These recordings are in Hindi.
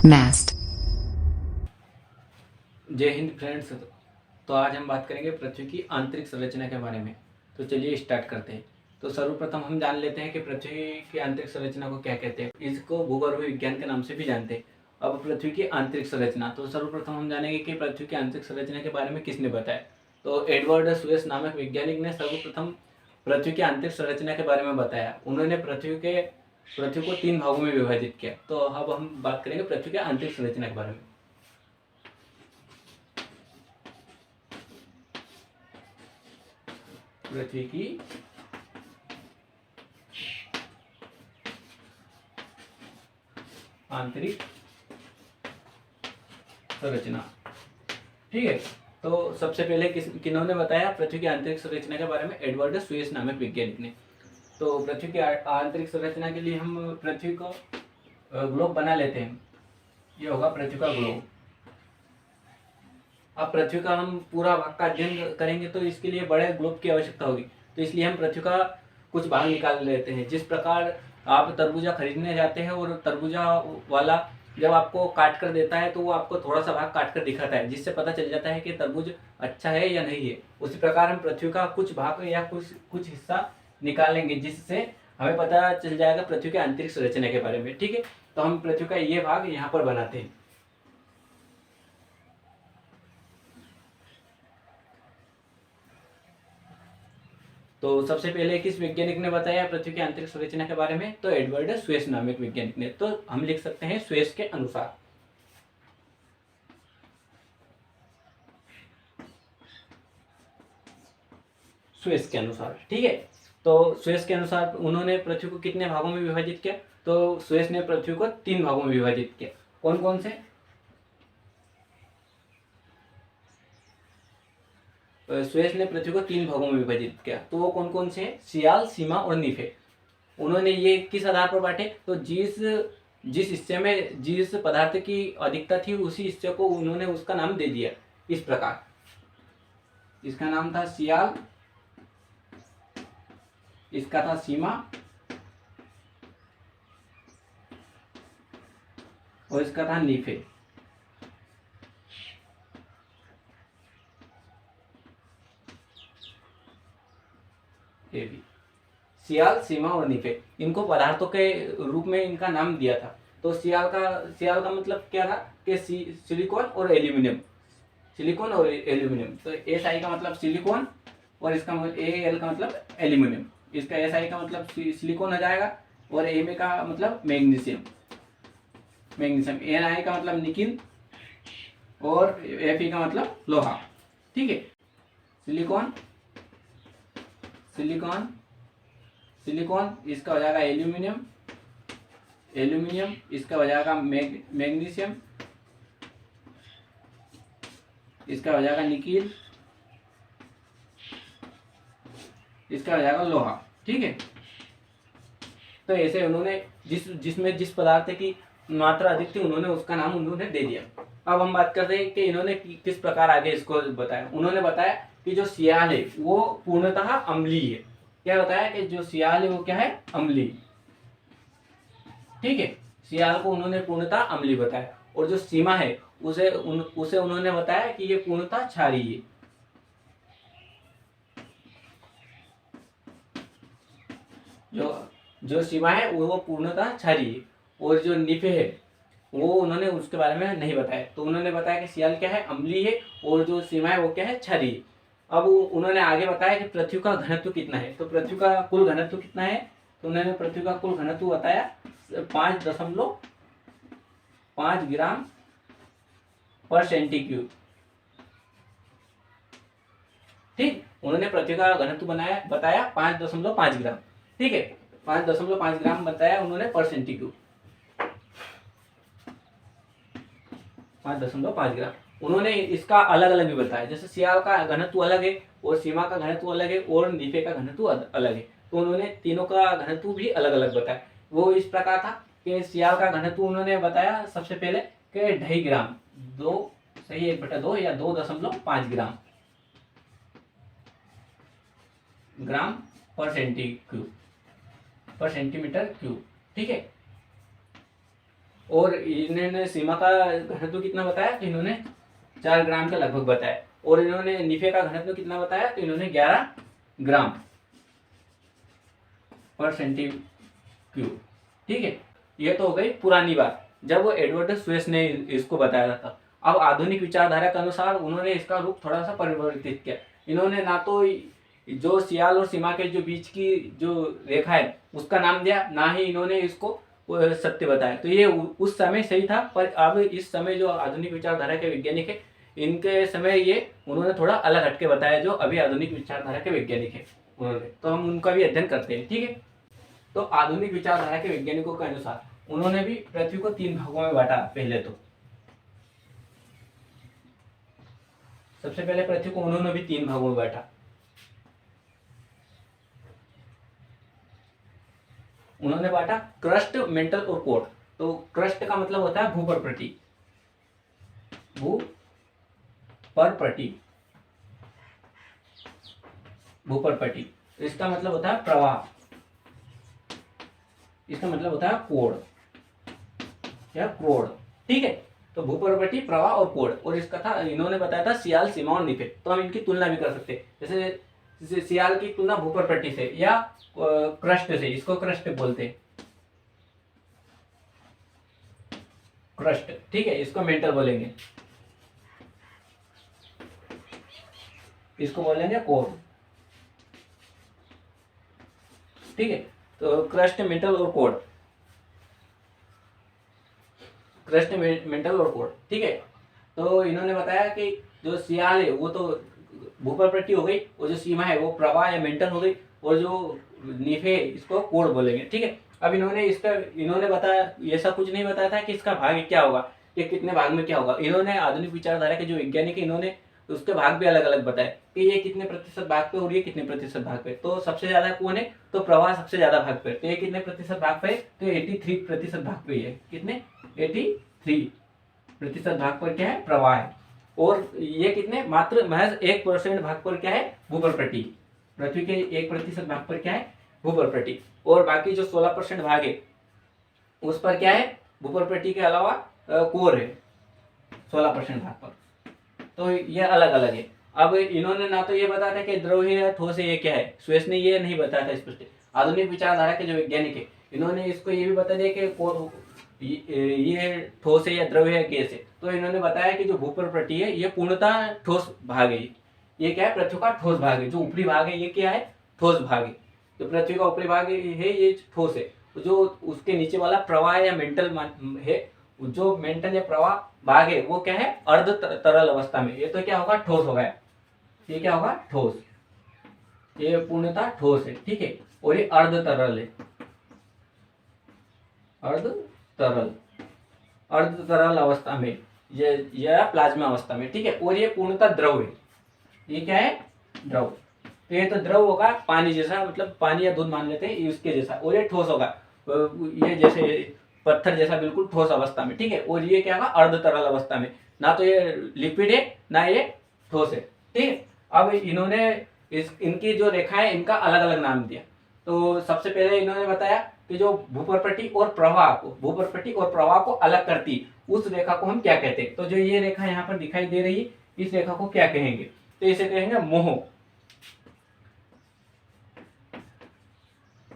Nest. जय हिंद फ्रेंड्स। तो आज हम बात करेंगे पृथ्वी की आंतरिक संरचना के बारे में। तो चलिए स्टार्ट करते हैं। तो सर्वप्रथम हम जान लेते हैं कि पृथ्वी की आंतरिक संरचना को क्या कहते हैं। इसको भूगर्भीय विज्ञान के नाम से भी जानते हैं। अब पृथ्वी की आंतरिक संरचना, तो सर्वप्रथम हम जानेंगे कि पृथ्वी की आंतरिक संरचना के बारे में किसने बताया। तो एडवर्ड सुएस नामक वैज्ञानिक ने सर्वप्रथम पृथ्वी की आंतरिक संरचना के बारे में बताया। उन्होंने पृथ्वी को 3 भागों में विभाजित किया। तो अब हम बात करेंगे पृथ्वी की आंतरिक संरचना के बारे में। पृथ्वी की आंतरिक संरचना, ठीक है। तो सबसे पहले किन्होंने बताया पृथ्वी की आंतरिक संरचना के बारे में? एडवर्ड सुएस नामक वैज्ञानिक ने। तो पृथ्वी की आंतरिक संरचना के लिए हम पृथ्वी को ग्लोब बना लेते हैं। ये होगा पृथ्वी का ग्लोब। अब पृथ्वी का हम पूरा भाग का अध्ययन करेंगे तो इसके लिए बड़े ग्लोब की आवश्यकता होगी। तो इसलिए हम पृथ्वी का कुछ भाग निकाल लेते हैं। जिस प्रकार आप तरबूजा खरीदने जाते हैं और तरबूजा वाला जब आपको काट कर देता है तो वो आपको थोड़ा सा भाग काट कर दिखाता है, जिससे पता चल जाता है कि तरबूज अच्छा है या नहीं है। उसी प्रकार हम पृथ्वी का कुछ भाग या कुछ हिस्सा निकालेंगे, जिससे हमें पता चल जाएगा पृथ्वी के आंतरिक संरचना के बारे में, ठीक है। तो हम पृथ्वी का ये भाग यहाँ पर बनाते हैं। तो सबसे पहले किस वैज्ञानिक ने बताया पृथ्वी की आंतरिक संरचना के बारे में? तो एडवर्ड सुएस नामक वैज्ञानिक ने। तो हम लिख सकते हैं सुएस के अनुसार। सुएस के अनुसार, ठीक है। तो सुएस के अनुसार उन्होंने पृथ्वी को कितने भागों में विभाजित किया? तो सुएस ने पृथ्वी को 3 भागों में विभाजित किया। कौन कौन से? सुएस ने पृथ्वी को 3 भागों में विभाजित किया। तो वो कौन कौन से हैं? सियाल, सीमा और नीफे। उन्होंने ये किस आधार पर बांटे? तो जिस जिस हिस्से में जिस पदार्थ की अधिकता थी उसी हिस्से को उन्होंने उसका नाम दे दिया इस प्रकार। इसका नाम था सियाल, इसका था सीमा और इसका था नीफे। ये भी सियाल, सीमा और नीफे, इनको पदार्थों के रूप में इनका नाम दिया था। तो सियाल का मतलब क्या था कि सिलिकॉन और एल्यूमिनियम। सिलिकॉन और एल्यूमिनियम। तो एस आई का मतलब सिलिकॉन और इसका ए एल का मतलब एल्यूमिनियम। इसका एस आई का मतलब सिलिकॉन हो जाएगा और एम ए का मतलब मैग्नीशियम। एन आई का मतलब निकिल और एफ ई का मतलब लोहा, ठीक है। सिलिकॉन सिलिकॉन सिलिकॉन इसका हो जाएगा एल्यूमिनियम इसका हो जाएगा मैग्नीशियम, इसका हो जाएगा निकिल, इसका हो जाएगा लोहा, ठीक है। तो ऐसे उन्होंने जिसमें जिस पदार्थ की मात्रा अधिक थी उन्होंने उसका नाम उन्होंने दे दिया। अब हम बात करते हैं कि इन्होंने किस प्रकार आगे इसको बताया। उन्होंने बताया कि जो सियाल है वो पूर्णतः अम्लीय है। क्या बताया कि जो सियाल है वो क्या है? अम्लीय, ठीक है। सियाल को उन्होंने पूर्णतः अम्लीय बताया। और जो सीमा है उसे उन्होंने बताया कि ये पूर्णतः क्षारीय है। जो सीमा है वो पूर्णतः क्षारीय है। और जो निफे है वो उन्होंने उसके बारे में नहीं बताया। तो उन्होंने बताया कि सियाल क्या है? अम्लीय है। और जो सीमा है वो क्या है? क्षारीय। अब उन्होंने आगे बताया कि पृथ्वी का घनत्व कितना है। तो पृथ्वी का कुल घनत्व कितना है? तो उन्होंने पृथ्वी का कुल घनत्व बताया 5.5 ग्राम पर सेंटीक्यूब, ठीक। उन्होंने पृथ्वी का घनत्व बताया 5.5 ग्राम, ठीक है। 5.5 ग्राम बताया उन्होंने पर सेंटीक्यूब, 5.5 ग्राम। उन्होंने इसका अलग अलग भी बताया। जैसे सियाल का घनत्व अलग है और सीमा का घनत्व अलग है और नीफे का घनत्व अलग है। तो उन्होंने तीनों का घनत्व भी अलग अलग बताया। वो इस प्रकार था कि सियाल का घनत्व उन्होंने बताया सबसे पहले कि 2.5 ग्राम, 1/2 या 2.5 ग्राम पर सेंटीमीटर क्यूब, ठीक है। और इन्होंने सीमा का घनत्व कितना बताया, तो इन्होंने 4 ग्राम के लगभग बताया। और इन्होंने निफे का घनत्व कितना बताया, तो इन्होंने 11 ग्राम पर सेंटीक्यूब। ठीक है, ये तो हो गई पुरानी बात, जब वो एडवर्ड स्वेस ने इसको बताया था। अब आधुनिक विचारधारा के अनुसार उन्होंने इसका रूप थोड़ा सा परिवर्तित किया। इन्होंने ना तो जो सियाल और सीमा के जो बीच की जो रेखा है उसका नाम दिया, ना ही इन्होंने इसको सत्य बताया। तो ये उस समय सही था, पर अब इस समय जो आधुनिक विचारधारा के वैज्ञानिक है, इनके समय ये उन्होंने थोड़ा अलग हटके बताया, जो अभी आधुनिक विचारधारा के वैज्ञानिक है उन्होंने, तो हम उनका भी अध्ययन करते हैं। ठीक है, तो आधुनिक विचारधारा के वैज्ञानिकों के अनुसार उन्होंने भी पृथ्वी को 3 भागों में बांटा। पहले तो सबसे पहले पृथ्वी को उन्होंने भी 3 भागों में बांटा। उन्होंने बांटा क्रस्ट, मेंटल और कोर। तो क्रस्ट का मतलब होता है भूपर्पटी, भूपर्पटी, भूपर्पटी। इसका मतलब होता है प्रवाह, इसका मतलब होता है कोण या क्रोड़। ठीक है, तो भूपर्पटी, प्रवाह और कोण। और इसका था, इन्होंने बताया था सियाल, सीमा और निफे। तो हम इनकी तुलना भी कर सकते हैं, जैसे सियाल की तुलना भूपर्पटी से या क्रस्ट से, इसको क्रस्ट बोलते हैं, क्रस्ट। ठीक है, इसको मेंटल बोलेंगे, इसको बोलेंगे कोर। ठीक है, तो क्रस्ट, मेंटल और कोर, क्रस्ट, मेंटल और कोर। ठीक है, तो इन्होंने बताया कि जो सियाल है वो तो भूपर्पटी हो गई, और जो सीमा है वो प्रवाह या मेंटल हो गई, और जो निफे इसको कोर बोलेंगे। ठीक है, अब इन्होंने बताया, ऐसा कुछ नहीं बताया था कि इसका भाग क्या होगा, कि कितने भाग में क्या होगा। इन्होंने आधुनिक विचारधारा के जो वैज्ञानिक है, इन्होंने उसके भाग भी अलग अलग बताए कि ये कितने प्रतिशत भाग पे और ये कितने प्रतिशत भाग पे। तो सबसे ज्यादा कौन है, तो प्रवाह सबसे ज्यादा भाग पे। तो ये कितने प्रतिशत भाग पे, तो 83% भाग पे है। कितने, 83% भाग पर क्या है, प्रवाह है। और ये कितने, मात्र महज 1% भाग पर क्या है, भूपर्पटी। पृथ्वी के 1% भाग पर क्या है, भूपर्पटी। और बाकी जो 16% भाग है उस पर क्या है, भूपर्पटी के अलावा कोर है 16% भाग पर। तो ये अलग अलग है। अब इन्होंने ना तो ये बताया था कि द्रव है या ठोस है, ये क्या है, स्वेस ने ये नहीं बताया था स्पष्ट। आधुनिक विचारधारा के जो वैज्ञानिक है, इन्होंने इसको ये भी बता दिया कि ये ठोस है या द्रव है या गैस है। तो इन्होंने बताया कि जो भूपर्पटी है ये पूर्णतः ठोस भाग है। ये क्या है, पृथ्वी का ठोस भाग है। जो ऊपरी भाग है ये क्या है, ठोस भाग है। तो पृथ्वी का ऊपरी भाग है ये ठोस है। जो उसके नीचे वाला प्रवाह या मेंटल है, जो मेंटल या प्रवाह भाग है वो क्या है, अर्ध तरल अवस्था में। ये तो क्या होगा, ठोस होगा। ये क्या होगा, ठोस। ये पूर्णतः ठोस है। ठीक है, और ये अर्ध तरल है, अर्ध तरल, अर्ध तरल अवस्था में, ये प्लाज्मा अवस्था में। ठीक है, और ये पूर्णतः द्रव है। ये क्या है, द्रव। तो ये तो द्रव होगा पानी जैसा, मतलब पानी या दूध मान लेते हैं इसके जैसा। और ये ठोस होगा, ये जैसे पत्थर जैसा, बिल्कुल ठोस अवस्था में। ठीक है, और ये क्या होगा, अर्ध तरल अवस्था में। ना तो ये लिक्विड है ना ये ठोस है। ठीक है, अब इन्होंने इनकी जो रेखा है इनका अलग अलग नाम दिया। तो सबसे पहले इन्होंने बताया कि जो भूपर्पटी और प्रवाह को अलग करती उस रेखा को हम क्या कहते हैं। तो जो ये रेखा यहाँ पर दिखाई दे रही है, इस रेखा को क्या कहेंगे, तो इसे कहेंगे मोह,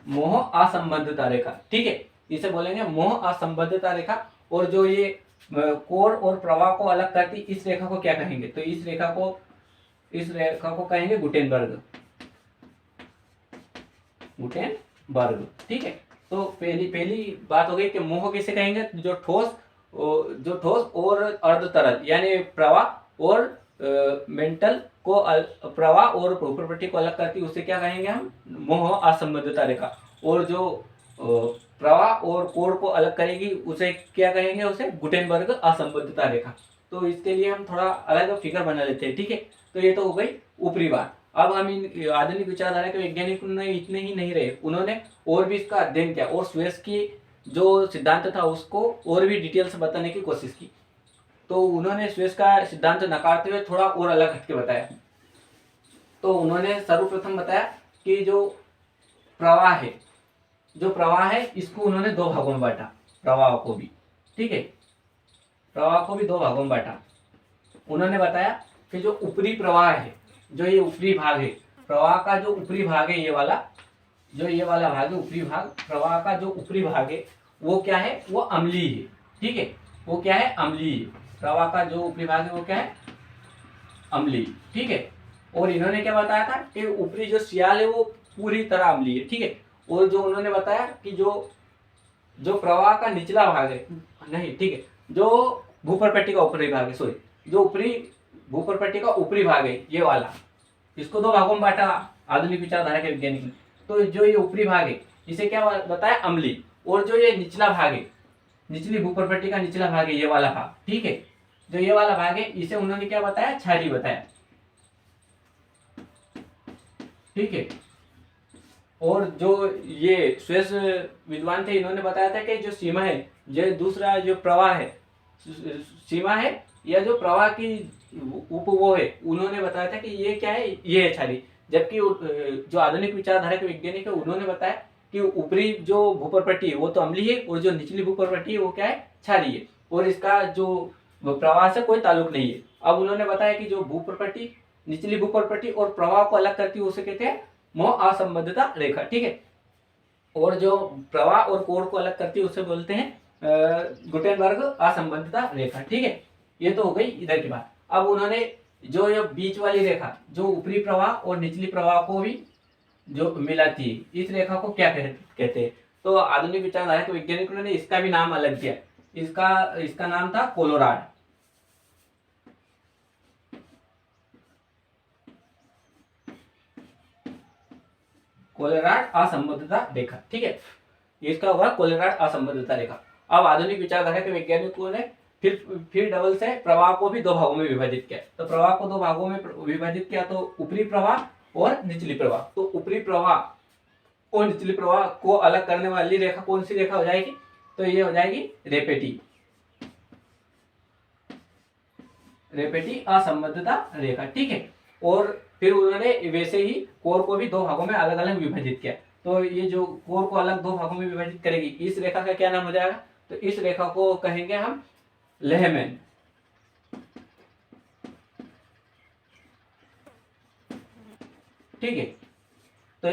मोह असंबद्धता रेखा। ठीक है, इसे बोलेंगे मोह असंबद्धता रेखा। और जो ये कोर और प्रवाह को अलग करती इस रेखा को क्या कहेंगे, तो इस रेखा को कहेंगे गुटेनबर्ग, गुटेनबर्ग। ठीक है, तो पहली बात हो गई कि मोह किसे कहेंगे, जो ठोस और अर्ध तरल, यानी प्रवाह और मेंटल को, प्रवाह और भूपर्पटी को अलग करती उसे क्या कहेंगे हम, मोह असंबद्धता रेखा। और जो प्रवाह और कोर को अलग करेगी उसे क्या कहेंगे, उसे गुटेनबर्ग असंबद्धता रेखा। तो इसके लिए हम थोड़ा अलग फिगर बना लेते हैं। ठीक है, तो ये तो हो गई ऊपरी बात। अब हम इन आधुनिक विचारधारा के वैज्ञानिक इतने ही नहीं रहे, उन्होंने और भी इसका अध्ययन किया और स्वेस की जो सिद्धांत था उसको और भी डिटेल से बताने की कोशिश की। तो उन्होंने स्वेस का सिद्धांत नकारते हुए थोड़ा और अलग हटके बताया। तो उन्होंने सर्वप्रथम बताया कि जो प्रवाह है इसको उन्होंने 2 भागों में बांटा, प्रवाह को भी। ठीक है, प्रवाह को भी दो भागों में बांटा। उन्होंने बताया कि जो ऊपरी प्रवाह है, जो ये ऊपरी भाग है प्रवाह का, जो ऊपरी भाग है ये वाला, जो ये वाला भाग है ऊपरी भाग, प्रवाह का जो ऊपरी भाग है वो क्या है, वो अम्लीय है। ठीक है, वो क्या है, अम्लीय। प्रवाह का जो ऊपरी भाग है वो क्या है, अम्लीय। ठीक है, और इन्होंने क्या बताया था कि ऊपरी जो सियाल है वो पूरी तरह अम्लीय है। ठीक है, और जो उन्होंने बताया कि जो जो प्रवाह का निचला भाग है, नहीं ठीक है, जो भूपरपट्टी का ऊपरी भाग है, सॉरी, जो ऊपरी भूपरपट्टी का ऊपरी भाग है ये वाला, इसको दो भागों में बांटा आधुनिक विचारधारा के वैज्ञानिक ने। तो जो ये ऊपरी भाग है इसे क्या बताया, अम्लीय। और जो ये निचला भाग है, निचली भूपरपट्टी का निचला भाग है ये वाला भाग, ठीक है, जो ये वाला भाग है इसे उन्होंने क्या बताया, क्षारीय बताया। ठीक है, और जो ये स्वेस विद्वान थे इन्होंने बताया था कि जो सीमा है, जो दूसरा जो प्रवाह है, सीमा है या जो प्रवाह की उप वो है, उन्होंने बताया था कि ये क्या है, ये है क्षारीय। जबकि जो आधुनिक विचारधारा के वैज्ञानिक है उन्होंने बताया कि ऊपरी जो भूपरपट्टी है वो तो अम्लीय है, और जो निचली भूपरपट्टी है वो क्या है, क्षारीय है, और इसका जो प्रवाह से कोई ताल्लुक नहीं है। अब उन्होंने बताया कि जो भूपरपट्टी, निचली भूपरपट्टी और प्रवाह को अलग करती है उसे कहते हैं मोह असंबद्धता रेखा। ठीक है, और जो प्रवाह और कोण को अलग करती है उसे बोलते हैं गुटेनबर्ग असंबद्धता रेखा। ठीक है, ये तो हो गई इधर की बात। अब उन्होंने जो ये बीच वाली रेखा, जो ऊपरी प्रवाह और निचली प्रवाह को भी जो मिलाती है, इस रेखा को क्या कहते हैं? तो आधुनिक विचारधारा के वैज्ञानिकों ने इसका भी नाम अलग किया। इसका इसका नाम था कोलोराड। कोलोराड असंबद्धता रेखा। ठीक है, इसका हुआ कोलोराड असंबद्धता रेखा। अब आधुनिक विचारधारा के वैज्ञानिकों ने फिर डबल से प्रवाह को भी दो भागों में विभाजित किया। तो प्रवाह को दो भागों में विभाजित किया, तो ऊपरी प्रवाह और निचली प्रवाह। तो ऊपरी प्रवाह और निचली प्रवाह को अलग करने वाली रेखा कौन सी रेखा हो जाएगी? तो ये हो जाएगी रेपेटी, रेपेटी असंबद्धता रेखा। ठीक है, और फिर उन्होंने वैसे ही कोर को भी दो भागों में अलग अलग विभाजित किया। तो ये जो कोर को अलग दो भागों में विभाजित करेगी, इस रेखा का क्या नाम हो जाएगा? तो इस रेखा को कहेंगे हम लेहमैन। ठीक है, तो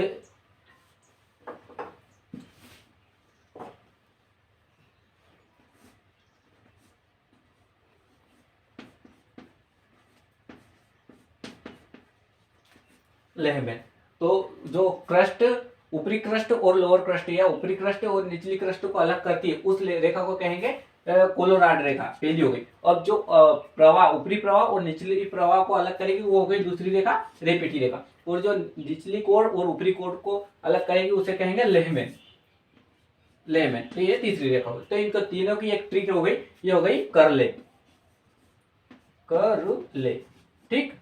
लेहमैन। तो जो क्रस्ट, ऊपरी क्रस्ट और लोअर क्रस्ट, या ऊपरी क्रस्ट और निचली क्रस्ट को अलग करती है, उस रेखा को कहेंगे कोलोराड रेखा। पहली हो गई। अब जो प्रवाह, ऊपरी प्रवाह और निचली प्रवाह को अलग करेगी वो हो गई दूसरी रेखा, रेपेटी रेखा। और जो निचली कोण और ऊपरी कोण को अलग करेगी उसे कहेंगे लेहमैन, लेहमैन। तो ये तीसरी रेखा हो गई। तो इनको तीनों की एक ट्रिक हो गई, ये हो गई करले, करले। ठीक,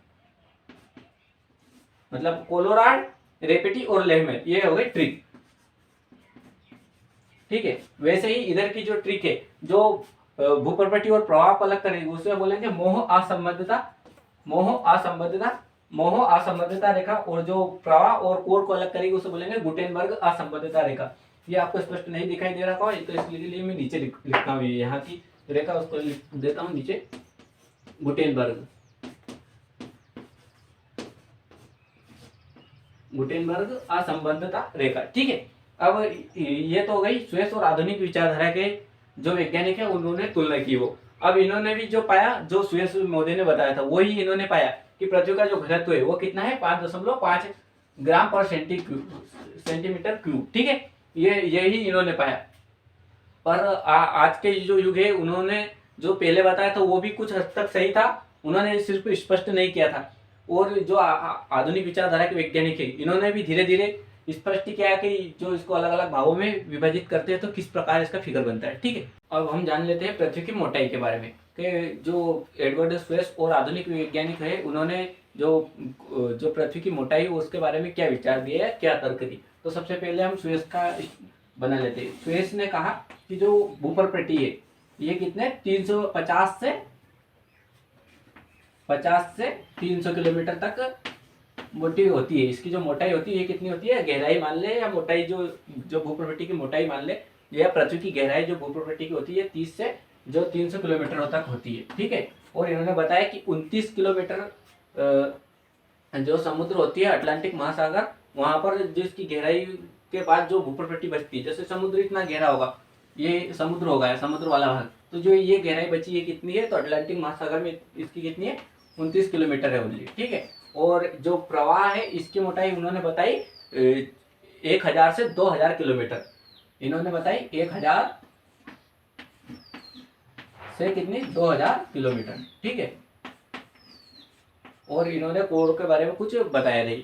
मतलब कोलोराड, रेपेटी और लेहमैन, ये हो गई ट्रिक। ठीक है, वैसे ही इधर की जो ट्रिक है, जो भूपरपट्टी और प्रवाह को अलग करेगी उसे बोलेंगे मोह असंबद्धता, मोह असंबद्धता, मोह असंबद्धता रेखा। और जो प्रवाह और कोण को अलग करेगी उसे बोलेंगे गुटेनबर्ग असंबद्धता रेखा। ये आपको स्पष्ट नहीं दिखाई दे रहा होगा, तो इसलिए मैं नीचे लिखता हूँ, यहाँ की रेखा उसको लिख देता हूँ नीचे, गुटेनबर्ग, गुटेनबर्ग असंबद्धता रेखा। ठीक है, अब ये तो हो गई स्वेस और आधुनिक विचारधारा के जो वैज्ञानिक है उन्होंने तुलना की वो। अब इन्होंने भी जो पाया, जो स्वेस मोदी ने बताया था वही इन्होंने पाया कि पृथ्वी का जो घनत्व है वो कितना है, 5.5 ग्राम पर सेंटीमीटर क्यूब। ठीक है, ये यही इन्होंने पाया। पर आज के जो युग है, उन्होंने जो पहले बताया था वो भी कुछ हद तक सही था, उन्होंने सिर्फ स्पष्ट नहीं किया था। और जो आधुनिक विचारधारा के वैज्ञानिक है इन्होंने भी धीरे धीरे स्पष्ट किया कि जो इसको अलग अलग भागों में विभाजित करते हैं तो किस प्रकार इसका फिगर बनता है। ठीक है, अब हम जान लेते हैं पृथ्वी की मोटाई के बारे में, कि जो एडवर्ड स्वेस और आधुनिक वैज्ञानिक है उन्होंने जो पृथ्वी की मोटाई है उसके बारे में क्या विचार दिया है, क्या तर्क दी। तो सबसे पहले हम स्वेस का बना लेते हैं। स्वेस ने कहा कि जो भूपरपट्टी है ये कितने 350 से 300 किलोमीटर तक मोटी होती है। इसकी जो मोटाई होती है ये कितनी होती है, गहराई मान ले या मोटाई, जो भूपरपट्टी की मोटाई मान ले, यह पृथ्वी की गहराई जो भूप्रपट्टी की होती है 30 से जो 300 किलोमीटर तक होती है, ठीक है। और इन्होंने बताया कि 29 किलोमीटर जो समुद्र होती है अटलांटिक महासागर, वहां पर जिसकी गहराई के बाद जो भूप्रपट्टी बचती है, जैसे समुद्र इतना गहरा होगा, ये समुद्र होगा, समुद्र वाला भाग, तो जो ये गहराई बची है कितनी है, तो अटलांटिक महासागर में इसकी कितनी है, 29 किलोमीटर है ओनली, ठीक है। और जो प्रवाह है इसकी मोटाई उन्होंने बताई 1000 से 2000 किलोमीटर, इन्होंने बताई 1000 से कितनी 2000 किलोमीटर, ठीक है। और इन्होंने कोर के बारे में कुछ बताया नहीं।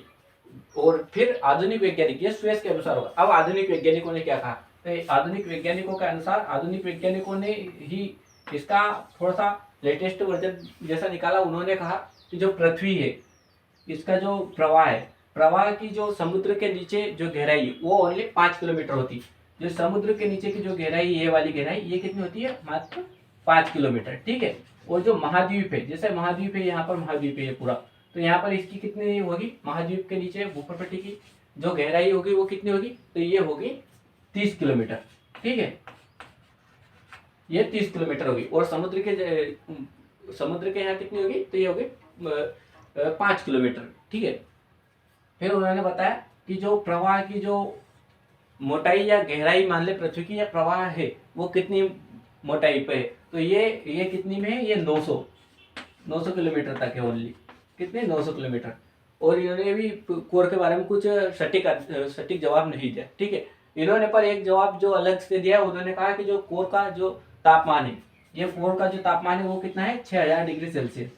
और फिर आधुनिक वैज्ञानिक, ये स्वेस के अनुसार होगा। अब आधुनिक वैज्ञानिकों ने क्या कहा, तो आधुनिक वैज्ञानिकों के अनुसार आधुनिक वैज्ञानिकों ने ही इसका थोड़ा सा लेटेस्ट वर्जन जैसा निकाला। उन्होंने कहा कि जो पृथ्वी है इसका जो प्रवाह है, प्रवाह की जो समुद्र के नीचे जो गहराई है वो ओनली 5 किलोमीटर होती है। जो समुद्र के नीचे की जो गहराई, ये वाली गहराई, ये कितनी होती है, मात्र 5 किलोमीटर, ठीक है। और जो महाद्वीप है, जैसे महाद्वीप है, यहाँ पर महाद्वीप है ये पूरा, तो यहाँ पर इसकी कितनी होगी, महाद्वीप के नीचे भूप्रपट्टी की जो गहराई होगी वो कितनी होगी, तो ये होगी 30 किलोमीटर, ठीक है। ये 30 किलोमीटर होगी। और समुद्र के यहाँ कितनी होगी, तो ये होगी 5 किलोमीटर, ठीक है। फिर उन्होंने बताया कि जो प्रवाह की जो मोटाई या गहराई मान ले पृथ्वी की, या प्रवाह है वो कितनी मोटाई पे है, तो ये कितनी में है, ये 900 किलोमीटर तक है ओनली, कितने 900 किलोमीटर। और इन्होंने भी कोर के बारे में कुछ सटीक जवाब नहीं दिया, ठीक है। इन्होंने पर एक जवाब जो अलग से दिया, उन्होंने कहा कि जो कोर का जो तापमान है, ये कोर का जो तापमान है वो कितना है, 6000 डिग्री सेल्सियस,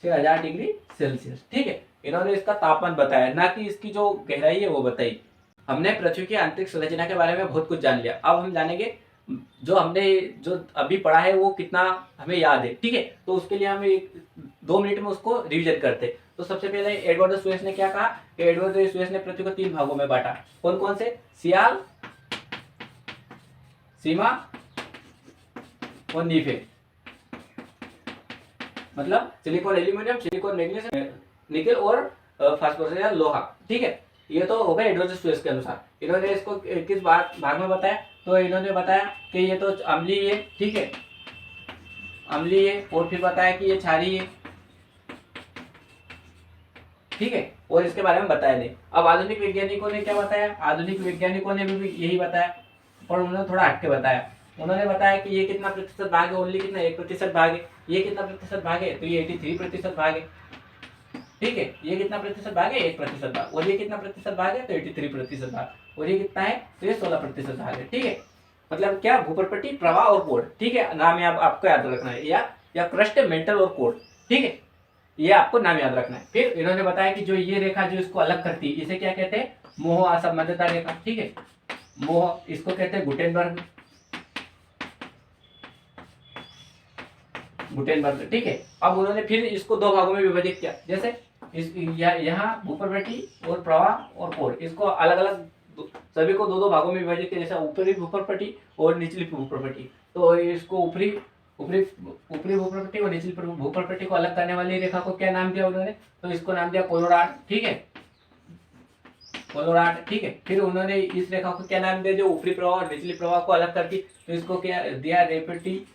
6000 डिग्री सेल्सियस, ठीक है। इन्होंने इसका तापमान बताया, ना कि इसकी जो गहराई है वो बताई। हमने पृथ्वी की आंतरिक संरचना के बारे में बहुत कुछ जान लिया। अब हम जानेंगे जो हमने जो अभी पढ़ा है वो कितना हमें याद है, ठीक है। तो उसके लिए हम 2 मिनट में उसको रिवीजन करते हैं। तो सबसे पहले एडवर्ड स्वेस ने क्या कहा कि एडवर्ड स्वेस ने पृथ्वी को 3 भागों में बांटा। कौन कौन से, सियाल, सीमा और नीफे, मतलब silicon aluminium, silicon magnesium, nickel और फास्फोरस या लोहा, ठीक है। ये तो हो गए एडवर्ड स्वेस के अनुसार। इन्होंने इसको किस भाग में बताया, तो इन्होंने बताया कि ये तो अम्लीय है, ठीक है, अम्लीय है। और फिर बताया कि ये क्षारीय है, ठीक है। और इसके बारे में बताया नहीं। अब आधुनिक वैज्ञानिकों ने क्या बताया, आधुनिक वैज्ञानिकों ने भी यही बताया, पर उन्होंने थोड़ा हटके बताया। उन्होंने बताया कि ये कितना प्रतिशत भाग है, ओनली कितना 1% भाग है। ये कितना प्रतिशत भाग है, तो ये 83% भाग है, ठीक है। ये कितना प्रतिशत भाग है, 1% भाग। और ये कितना प्रतिशत भाग है, तो 83% भाग। और ये कितना है, तो ये 16% भाग है, ठीक है। मतलब क्या, भूप्रपट्टी, प्रवाह और कोण, ठीक है। नाम आपको याद रखना है, या पृष्ठ, मेंटल और कोण, ठीक है। ये आपको नाम याद रखना है। फिर इन्होंने बताया कि जो ये रेखा जो इसको अलग करती है, इसे क्या कहते हैं, मोह असंबद्धता रेखा, ठीक है। मोह, इसको कहते हैं गुटेनबर्ग, ठीक है। अब उन्होंने फिर इसको 2 भागों में विभाजित किया, जैसे यहाँ भूप्रपट्टी और प्रवाह और कोण, इसको अलग अलग सभी को 2 भागों में विभाजित किया, जैसे ऊपरी भूप्रपट्टी और निचली भूप्रपट्टी। तो इसको ऊपरी भूप्रपट्टी और निचली भूप्रपट्टी को अलग करने वाली रेखा को क्या नाम दिया उन्होंने, तो इसको नाम दिया कोलोराड, ठीक है, कोलोराड, ठीक है। फिर उन्होंने इस रेखा को क्या नाम दिया, जो ऊपरी प्रवाह और निचली प्रवाह को अलग करती, तो इसको क्या दिया, रेपेटी,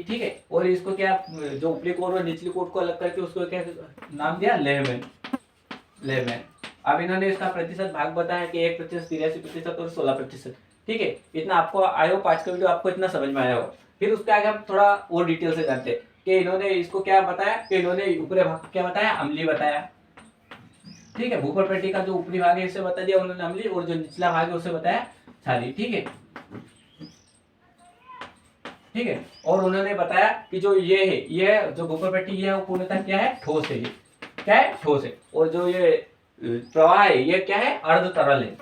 ठीक है। और इसको क्या, जो ऊपरी कोण और निचली कोण को अलग करके उसको क्या नाम दिया, लेमैन। अब इन्होंने इसका प्रतिशत भाग बताया कि 1%, 83% और 16%, ठीक है। इतना आपको आया हो, 5 का वीडियो आपको इतना समझ में आया हो। फिर उसके आगे हम थोड़ा और डिटेल से जानते हैं कि इन्होंने इसको क्या बताया, कि इन्होंने ऊपरी भाग को क्या बताया, अम्लीय बताया, ठीक है। भूप्रपट्टी का जो ऊपरी भाग है इसे बता दिया उन्होंने अम्लीय, और जो निचला भाग है उसे बताया क्षारीय, ठीक है, ठीक है। और उन्होंने बताया कि जो ये है, ये जो भूप्रपट्टी है वो पूर्णतः क्या है, ठोस है, ये क्या है, ठोस है। और जो ये प्रवाह है ये क्या है, अर्ध तरल है,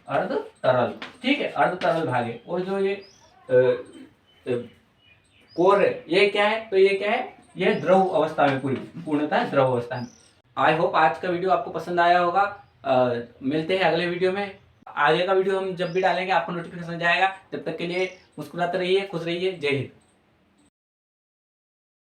अर्ध तरल, ठीक है, अर्ध तरल भाग है। और जो ये कोर है ये क्या है, तो ये क्या है, ये द्रव अवस्था में, पूर्णतः द्रव अवस्था में। आई होप आज का वीडियो आपको पसंद आया होगा। मिलते हैं अगले वीडियो में। आगे का वीडियो हम जब भी डालेंगे आपको नोटिफिकेशन जाएगा। तब तक के लिए मुस्कुराते रहिए, खुश रहिए। जय हिंद।